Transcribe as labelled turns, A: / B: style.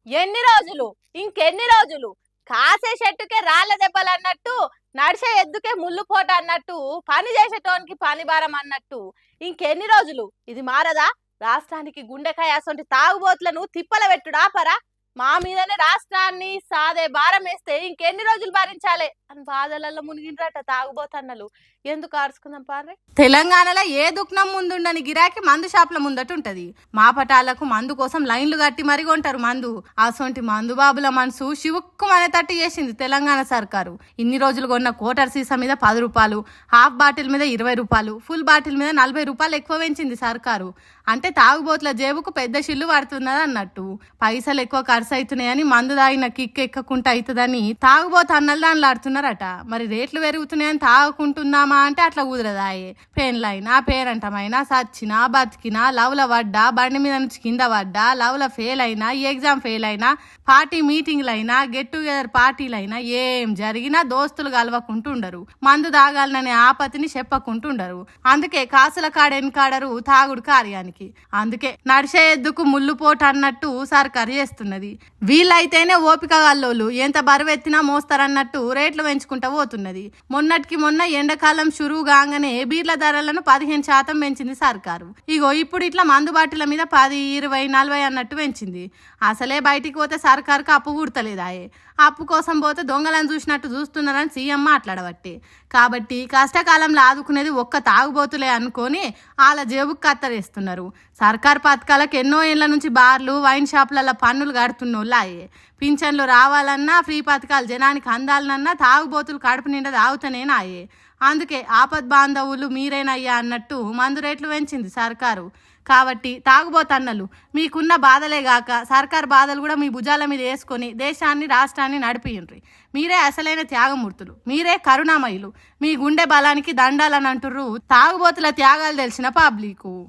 A: ఎన్ని రోజులు ఇంకెన్ని రోజులు కాసే చెట్టుకే రాళ్ళ దెబ్బలు అన్నట్టు నడిచే ఎద్దుకే ముళ్ళు పోట అన్నట్టు పని చేసేటోనికి పని భారం అన్నట్టు ఇంకెన్ని రోజులు ఇది మారదా రాష్ట్రానికి గుండెకాయ అసొంటి తాగుబోతులను తిప్పల పెట్టుడా పరా మా మీదనే రాష్ట్రాన్ని సాదే భారం వేస్తే ఇంకెన్ని రోజులు భరించాలి అని బాధలలో మునిగినరట తాగుబోతన్నలు ఎందుకు ఆడుచుకుందాం పారే తెలంగాణలో ఏ దుఃఖం ముందుండని గిరాకీ మందు షాపుల ముందట ఉంటది మా పటాలకు మందు కోసం లైన్లు కట్టి మరీ కొంటారు మందు అసొంటి మందు బాబుల మనసు శివుక్కు తట్టు చేసింది తెలంగాణ సర్కారు ఇన్ని రోజులు కొన్న కోటర్ సీసా మీద 10 రూపాయలు హాఫ్ బాటిల్ మీద 20 రూపాయలు ఫుల్ బాటిల్ మీద 40 రూపాయలు ఎక్కువ పెంచింది సర్కారు అంటే తాగుబోతుల జేబుకు పెద్ద షిల్లు పడుతున్నది అన్నట్టు పైసలు ఎక్కువ ఖర్చు అవుతున్నాయని మందు తాగిన కిక్ ఎక్కకుంటా అవుతుందని తాగుబోతు అన్నలు దానిలాడుతున్నారట మరి రేట్లు పెరుగుతున్నాయని తాగుకుంటుందామా అంటే అట్లా కుదరదాయే పెన్లైనా పేరంటమైనా సచ్చినా బతికినా లవ్ల పడ్డా బండి మీద నుంచి కింద పడ్డా లవ్ల ఫెయిల్ అయినా ఎగ్జామ్ ఫెయిల్ అయినా పార్టీ మీటింగ్లైనా గెట్ టుగెదర్ పార్టీలైనా ఏం జరిగినా దోస్తులు కలవకుంటుండరు మందు తాగాలనే ఆపతిని చెప్పకుంటుండరు అందుకే కాసుల కాడెన్కాడరు తాగుడు కార్యానికి అందుకే నడిచే ఎద్దుకు ముళ్ళు పోటు అన్నట్టు సర్కారు చేస్తున్నది వీళ్ళైతేనే ఓపిక గల్లోళ్ళు ఎంత బరువెత్తినా మోస్తారన్నట్టు రేట్లు పెంచుకుంటా పోతున్నది మొన్నటికి మొన్న ఎండాకాలం షురువు కాగానే బీర్ల ధరలను 15% పెంచింది సర్కారు ఇగో ఇప్పుడు ఇట్లా మందు బాటిల మీద 10, 20, 40 అన్నట్టు పెంచింది అసలే బయటికి పోతే సర్కారుకు అప్పు పుడతలేదాయే అప్పు కోసం పోతే దొంగలను చూసినట్టు చూస్తున్నారని సీఎం మాట్లాడబట్టి కాబట్టి కష్టకాలంలో ఆదుకునేది ఒక్క తాగుబోతులే అనుకొని వాళ్ళ జేబుకు కత్తరేస్తున్నారు సర్కార్ పథకాలకు ఎన్నో ఏళ్ల నుంచి బార్లు వైన్ షాపులలో పన్నులు కడుతున్నోళ్ళాయే పింఛన్లు రావాలన్నా ఫ్రీ పథకాలు జనానికి అందాలన్నా తాగుబోతులు కడుపు నిండా తాగుతనేనాయే అందుకే ఆపద్ బాంధవులు మీరేనయ్యా అన్నట్టు మందు రేట్లు పెంచింది సర్కారు కాబట్టి తాగుబోతన్నలు మీకున్న బాధలే గాక సర్కార్ బాధలు కూడా మీ భుజాల మీద వేసుకొని దేశాన్ని రాష్ట్రాన్ని నడిపియండ్రి మీరే అసలైన త్యాగమూర్తులు మీరే కరుణామయులు మీ గుండె బలానికి దండాలని అంటుర్రు తాగుబోతుల త్యాగాలు తెలిసిన పబ్లికు